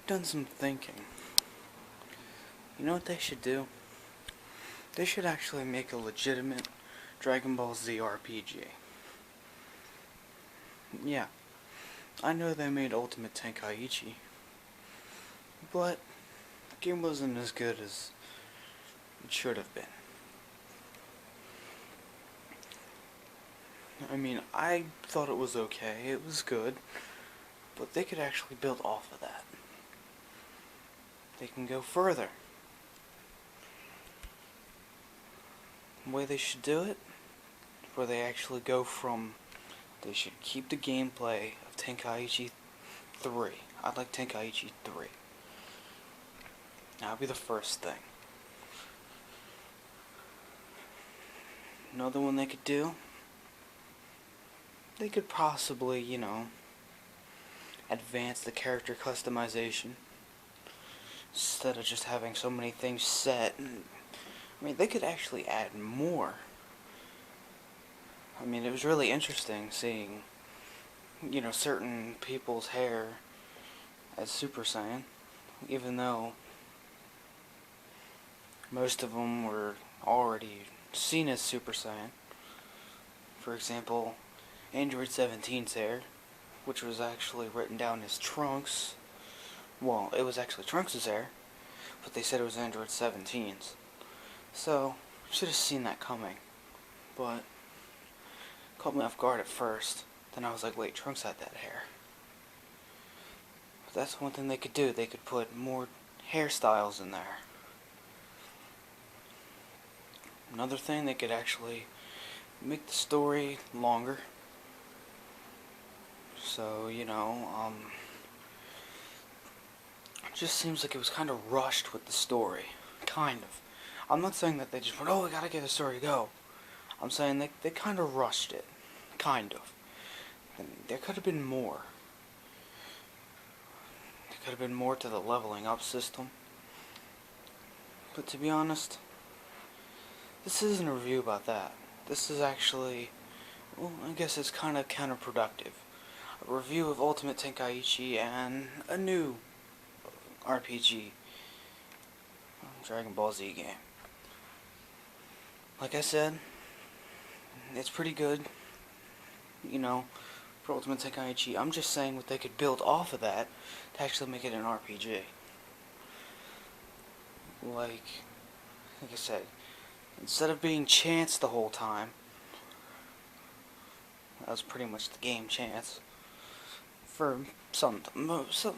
done some thinking. You know what they should do? They should actually make a legitimate Dragon Ball Z RPG. Yeah, I know they made Ultimate Tenkaichi, but the game wasn't as good as it should have been. I mean, I thought it was okay, it was good, but they could actually build off of that. They can go further. The way they should do it, where they actually go from, they should keep the gameplay of Tenkaichi 3. I'd like Tenkaichi 3. That would be the first thing. Another one they could do, they could possibly, advance the character customization. Instead of just having so many things set. I mean, they could actually add more. I mean, it was really interesting seeing, certain people's hair as Super Saiyan, even though most of them were already seen as Super Saiyan. For example, Android 17's hair, which was actually written down as Trunks. Well, it was actually Trunks' hair, but they said it was Android 17's. So, should have seen that coming. But, caught me off guard at first. Then I was like, wait, Trunks had that hair. But that's one thing they could do. They could put more hairstyles in there. Another thing, they could actually make the story longer. So, it just seems like it was kind of rushed with the story. Kind of. I'm not saying that they just went, oh, we gotta get the story go. I'm saying they kind of rushed it. Kind of. And there could have been more. There could have been more to the leveling up system. But to be honest, this isn't a review about that. This is actually, well, I guess it's kind of counterproductive. A review of Ultimate Tenkaichi and a new RPG, Dragon Ball Z game. Like I said, it's pretty good, for Ultimate Tenkaichi. I'm just saying what they could build off of that to actually make it an RPG. Like I said, instead of being Chance the whole time, that was pretty much the game Chance. For most of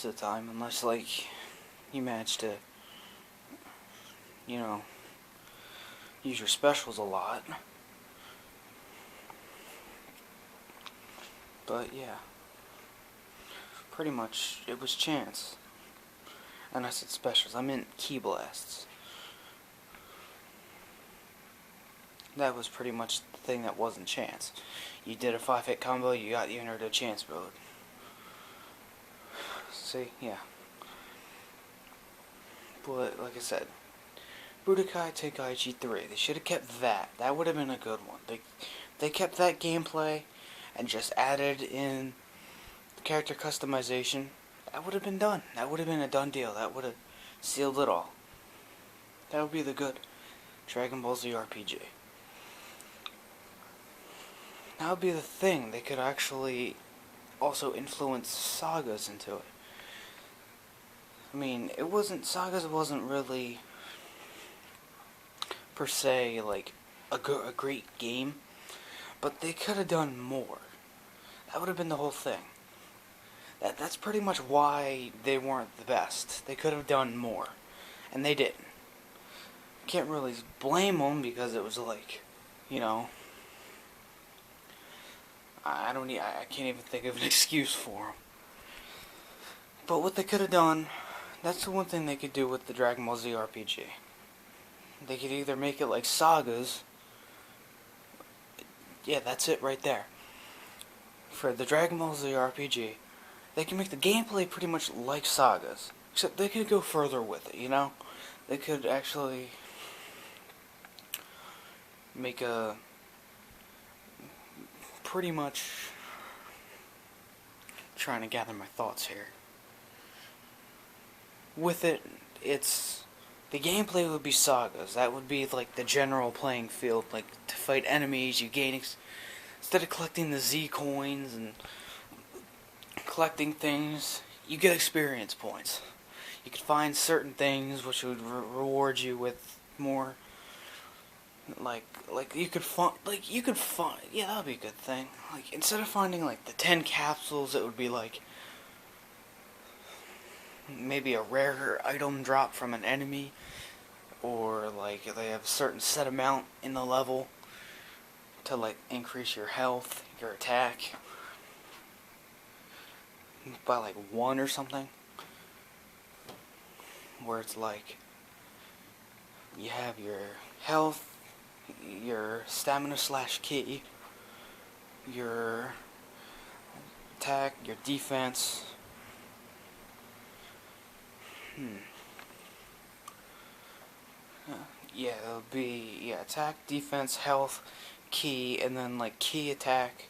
the time, unless, you manage to, use your specials a lot. But, yeah. Pretty much, it was Chance. And I said specials, I meant Ki Blasts. That was pretty much the thing that wasn't Chance. You did a 5-hit combo, you entered a Chance mode. See, yeah. But, like I said, Budokai Tenkaichi 3, they should have kept that. That would have been a good one. They kept that gameplay and just added in the character customization. That would have been done. That would have been a done deal. That would have sealed it all. That would be the good Dragon Ball Z RPG. That would be the thing. They could actually also influence Sagas into it. I mean, Sagas wasn't really, per se, a great game, but they could have done more. That would have been the whole thing. That's pretty much why they weren't the best. They could have done more, and they didn't. Can't really blame them because it was I can't even think of an excuse for them. But what they could have done, that's the one thing they could do with the Dragon Ball Z RPG. They could either make it like Sagas. Yeah, that's it right there. For the Dragon Ball Z RPG, they can make the gameplay pretty much like Sagas. Except they could go further with it, They could actually make a pretty much trying to gather my thoughts here. with it, the gameplay would be Sagas. That would be like the general playing field. Like to fight enemies, you gain instead of collecting the Z coins and collecting things, you get experience points. You could find certain things which would reward you with more. Like you could find yeah, that'd be a good thing. Like instead of finding like the 10 capsules, it would be like maybe a rare item drop from an enemy, or like they have a certain set amount in the level to like increase your health, your attack by like 1 or something, where it's like you have your health, your stamina / ki, your attack, your defense. Yeah, it'll be attack, defense, health, ki, and then like ki, attack,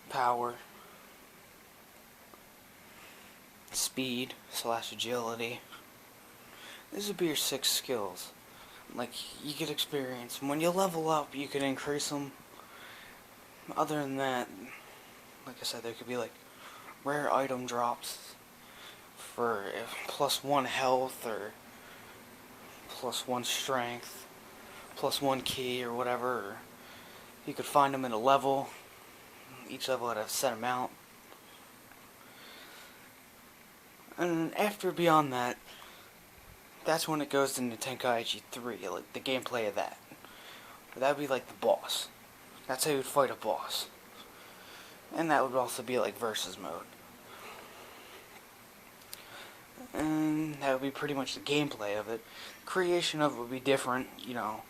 power, speed / agility. These would be your 6 skills. Like, you get experience. When you level up, you can increase them. Other than that, like I said, there could be like rare item drops for +1 health, or +1 strength, +1 ki, or whatever. Or you could find them in a level. Each level had a set amount. And after beyond that, that's when it goes into Tenkaichi 3, like the gameplay of that. That would be like the boss. That's how you would fight a boss. And that would also be like versus mode. And that would be pretty much the gameplay of it. Creation of it would be different, you know.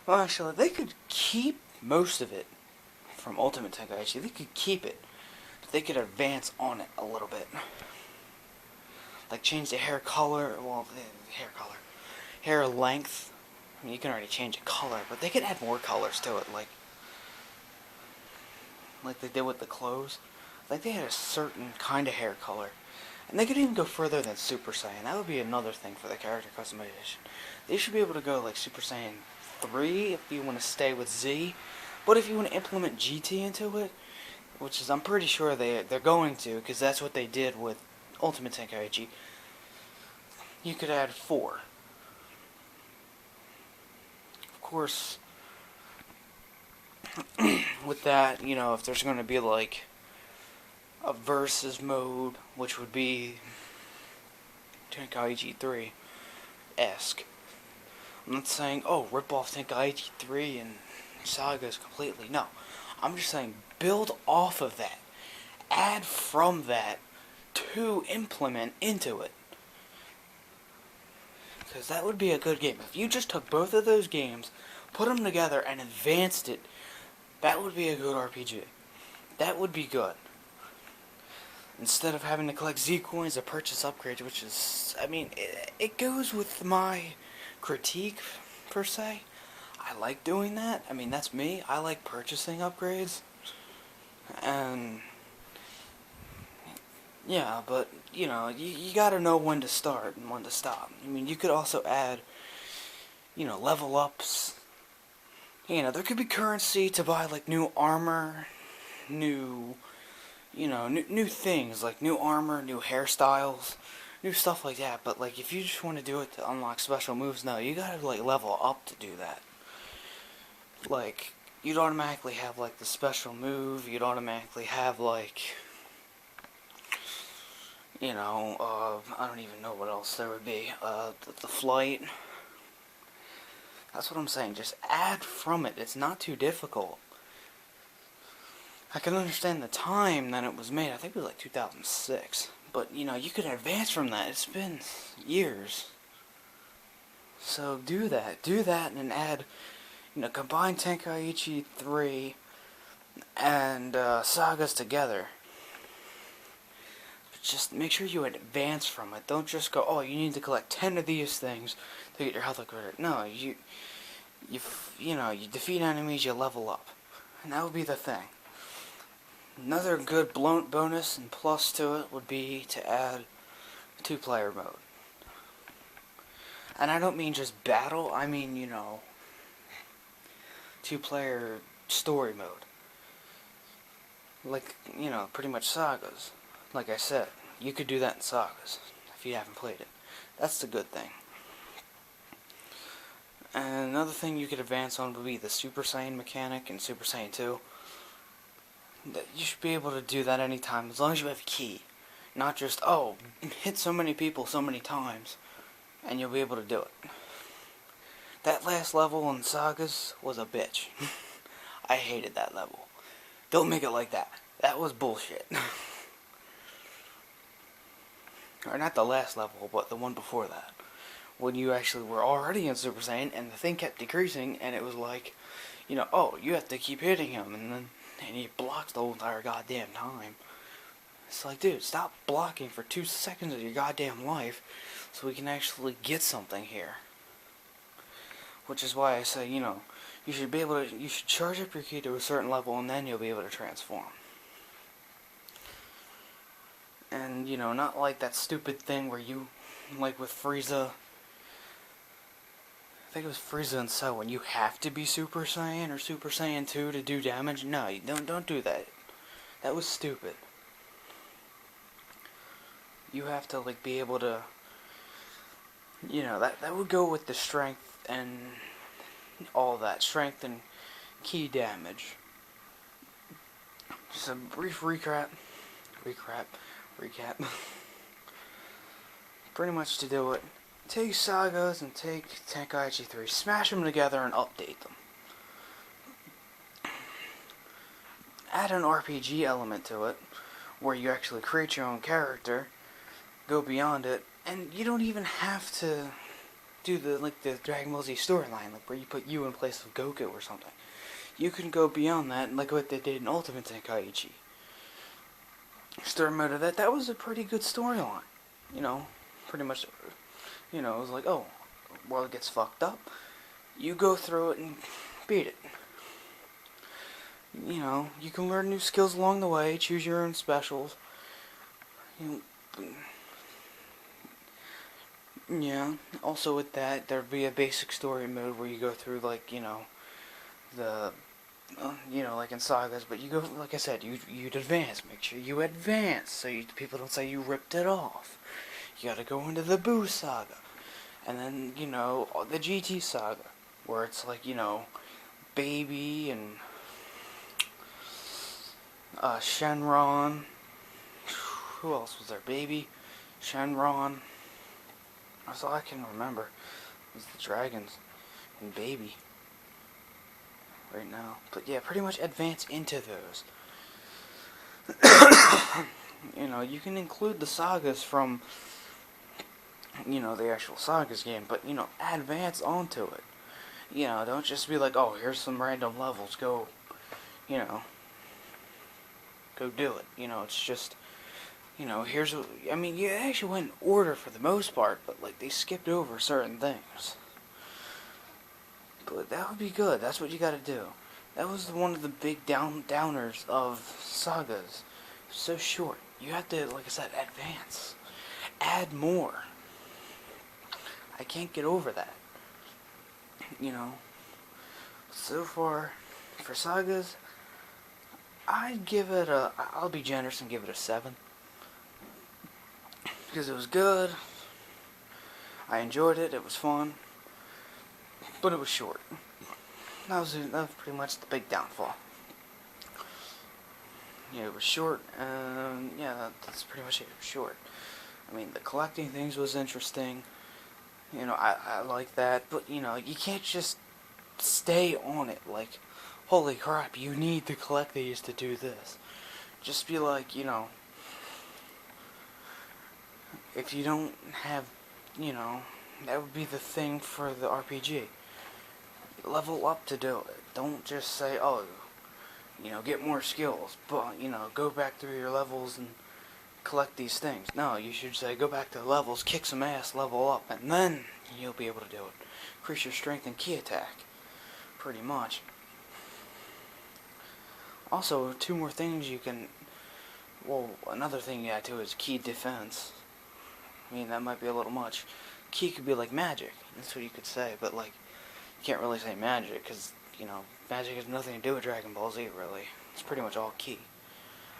Well, actually, they could keep most of it from Ultimate Tenkaichi. They could keep it, but they could advance on it a little bit. Like change the hair color, well, hair length. I mean, you can already change the color, but they could add more colors to it, like they did with the clothes. Like they had a certain kind of hair color. And they could even go further than Super Saiyan. That would be another thing for the character customization. They should be able to go like Super Saiyan 3 if you want to stay with Z. But if you want to implement GT into it, which is I'm pretty sure they're going to, because that's what they did with Ultimate Tenkaichi, you could add 4. Of course, with that, you know, if there's going to be like a versus mode, which would be Tenkaichi 3-esque. I'm not saying, oh, rip off Tenkaichi 3 and Sagas completely. No. I'm just saying, build off of that. Add from that to implement into it. Because that would be a good game. If you just took both of those games, put them together, and advanced it, that would be a good RPG. That would be good. Instead of having to collect Z coins or purchase upgrades, which is, I mean, it goes with my critique, per se. I like doing that. I mean, that's me. I like purchasing upgrades. And yeah, but, you know, you gotta know when to start and when to stop. I mean, you could also add, you know, level ups. You know, there could be currency to buy, like, new armor, new, you know, new things, like new armor, new hairstyles, new stuff like that. But, like, if you just want to do it to unlock special moves, no, you gotta, like, level up to do that. Like, you'd automatically have, like, the special move, you'd automatically have, like, you know, I don't even know what else there would be, the flight. That's what I'm saying, just add from it, it's not too difficult. I can understand the time that it was made, I think it was like 2006, but, you know, you could advance from that, it's been years. So do that and add, you know, combine Tenkaichi 3 and Sagas together. But just make sure you advance from it. Don't just go, oh, you need to collect 10 of these things to get your health upgraded. No, you know, you defeat enemies, you level up. And that would be the thing. Another good bonus and plus to it would be to add a 2-player mode. And I don't mean just battle, I mean, you know, 2-player story mode. Like, you know, pretty much Sagas. Like I said, you could do that in Sagas, if you haven't played it. That's the good thing. And another thing you could advance on would be the Super Saiyan mechanic in Super Saiyan 2. You should be able to do that anytime, as long as you have a key. Not just, oh, hit so many people so many times, and you'll be able to do it. That last level in Sagas was a bitch. I hated that level. Don't make it like that. That was bullshit. Or not the last level, but the one before that. When you actually were already in Super Saiyan, and the thing kept decreasing, and it was like, you know, oh, you have to keep hitting him, and he blocks the whole entire goddamn time. It's like, dude, stop blocking for 2 seconds of your goddamn life, so we can actually get something here. Which is why I say, you know, you should be able to, you should charge up your key to a certain level, and then you'll be able to transform. And, you know, not like that stupid thing where you, like with Frieza, I think it was Frieza and Cell, when you have to be Super Saiyan or Super Saiyan 2 to do damage. No, you don't do that. That was stupid. You have to, like, be able to, you know, that would go with the strength and all that. Strength and key damage. Just a brief recap. Pretty much to do it. Take Sagas and take Tenkaichi 3. Smash them together and update them. Add an RPG element to it, where you actually create your own character, go beyond it, and you don't even have to do the Dragon Ball Z storyline, like where you put you in place of Goku or something. You can go beyond that, like what they did in Ultimate Tenkaichi. Story mode of that was a pretty good storyline. You know, pretty much, you know, it was like, oh, world gets fucked up. You go through it and beat it. You know, you can learn new skills along the way, choose your own specials. Yeah, also with that, there'd be a basic story mode where you go through, like, you know, you know, like in Sagas, but you go, like I said, you'd advance. Make sure you advance, so people don't say you ripped it off. You gotta go into the Boo Saga. And then, you know, the GT Saga, where it's like, you know, Baby and Shenron. Who else was there? Baby, Shenron. That's all I can remember. It was the dragons and Baby right now. But yeah, pretty much advance into those. You know, you can include the sagas from, you know, the actual Sagas game, but, you know, advance onto it. You know, don't just be like, oh, here's some random levels, go, you know, go do it. You know, it's just, you know, here's what, I mean, you actually went in order for the most part, but, like, they skipped over certain things. But that would be good. That's what you gotta do. That was one of the big downers of Sagas. So short. You have to, like I said, advance. Add more. I can't get over that. You know. So far, for Sagas, I'd give it I'll be generous and give it a 7. Because it was good. I enjoyed it. It was fun. But it was short. That was pretty much the big downfall. Yeah, it was short, and yeah, that's pretty much it. It was short. I mean, the collecting things was interesting. You know, I like that, but, you know, you can't just stay on it, like, holy crap, you need to collect these to do this. Just be like, you know, if you don't have, you know, that would be the thing for the RPG. Level up to do it. Don't just say, oh, you know, get more skills, but, you know, go back through your levels and collect these things. No, you should say, go back to the levels, kick some ass, level up, and then you'll be able to do it. Increase your strength and key attack. Pretty much. Also, 2 more things you can, well, another thing you add to is key defense. I mean, that might be a little much. Ki could be like magic. That's what you could say, but like, you can't really say magic, because, you know, magic has nothing to do with Dragon Ball Z, really. It's pretty much all Ki,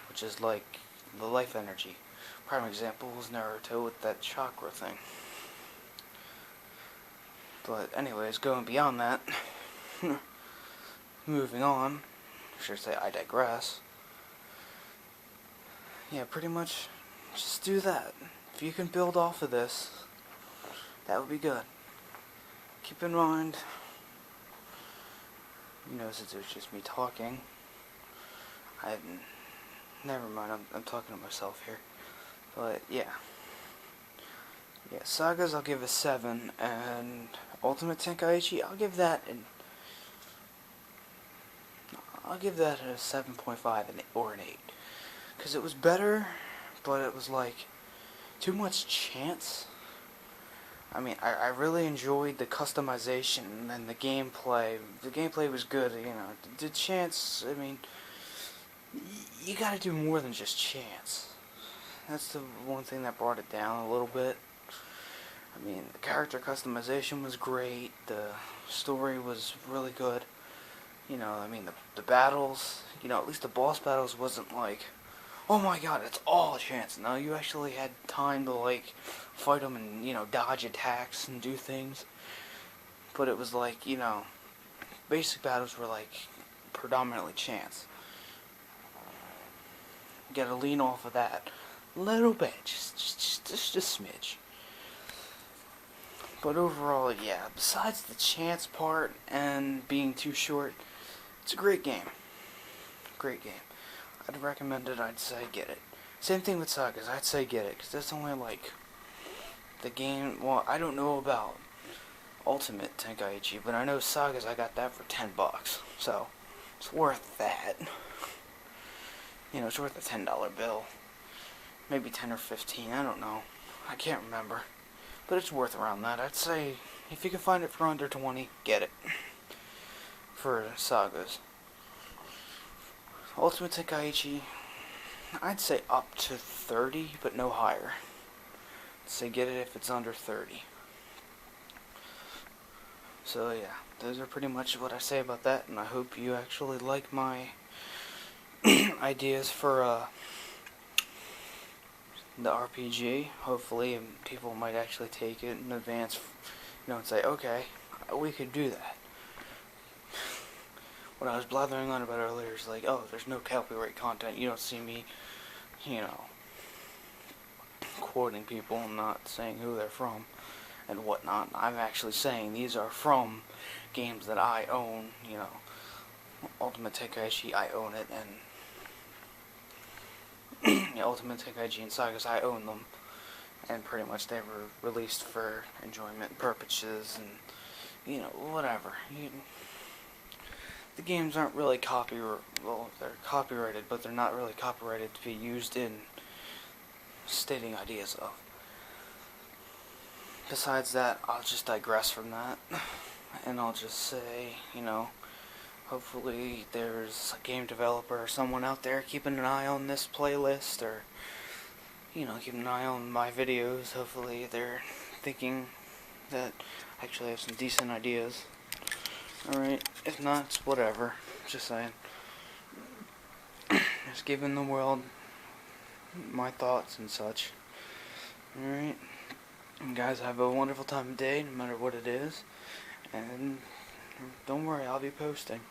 which is like the life energy. Prime example was Naruto with that chakra thing. But anyways, going beyond that, moving on, I should say I digress. Yeah, pretty much just do that. If you can build off of this, that would be good. Keep in mind, you know, since it was just me talking, never mind, I'm talking to myself here. But yeah. Yeah, Sagas I'll give a 7, and Ultimate Tenkaichi I'll give that a 7.5 or an 8. Because it was better, but it was like too much chance. I mean, I really enjoyed the customization and the gameplay. The gameplay was good, you know. The chance, I mean, you gotta do more than just chance. That's the one thing that brought it down a little bit. I mean, the character customization was great. The story was really good. You know, I mean, the battles, you know, at least the boss battles wasn't like, oh my god, it's all chance. No, you actually had time to, like, fight them and, you know, dodge attacks and do things. But it was like, you know, basic battles were, like, predominantly chance. You gotta lean off of that a little bit, just a smidge. But overall, yeah, besides the chance part and being too short, it's a great game. Great game. I'd recommend it, I'd say get it. Same thing with Sagas, I'd say get it, because that's only like the game, well, I don't know about Ultimate Tenkaichi, but I know Sagas, I got that for $10, so it's worth that. You know, it's worth a $10 bill. Maybe 10 or 15, I don't know. I can't remember. But it's worth around that. I'd say, if you can find it for under 20, get it. For Sagas. Ultimate Tenkaichi, I'd say up to 30, but no higher. I'd say get it if it's under 30. So yeah, those are pretty much what I say about that, and I hope you actually like my ideas for the RPG. Hopefully people might actually take it in advance, you know, and say, okay, we could do that. What I was blathering on about earlier is like, oh, there's no copyright content. You don't see me, you know, quoting people and not saying who they're from and whatnot. I'm actually saying these are from games that I own, you know. Ultimate Tenkaichi, I own it, and yeah, Ultimate Tenkaichi and Sagas, I own them. And pretty much they were released for enjoyment purposes and, you know, whatever. The games aren't really well, they're copyrighted, but they're not really copyrighted to be used in stating ideas of. Besides that, I'll just digress from that, and I'll just say, you know, hopefully there's a game developer or someone out there keeping an eye on this playlist, or, you know, keeping an eye on my videos. Hopefully they're thinking that I actually have some decent ideas. Alright, if not, it's whatever. Just saying. Just giving the world my thoughts and such. Alright. Guys, have a wonderful time of day, no matter what it is. And don't worry, I'll be posting.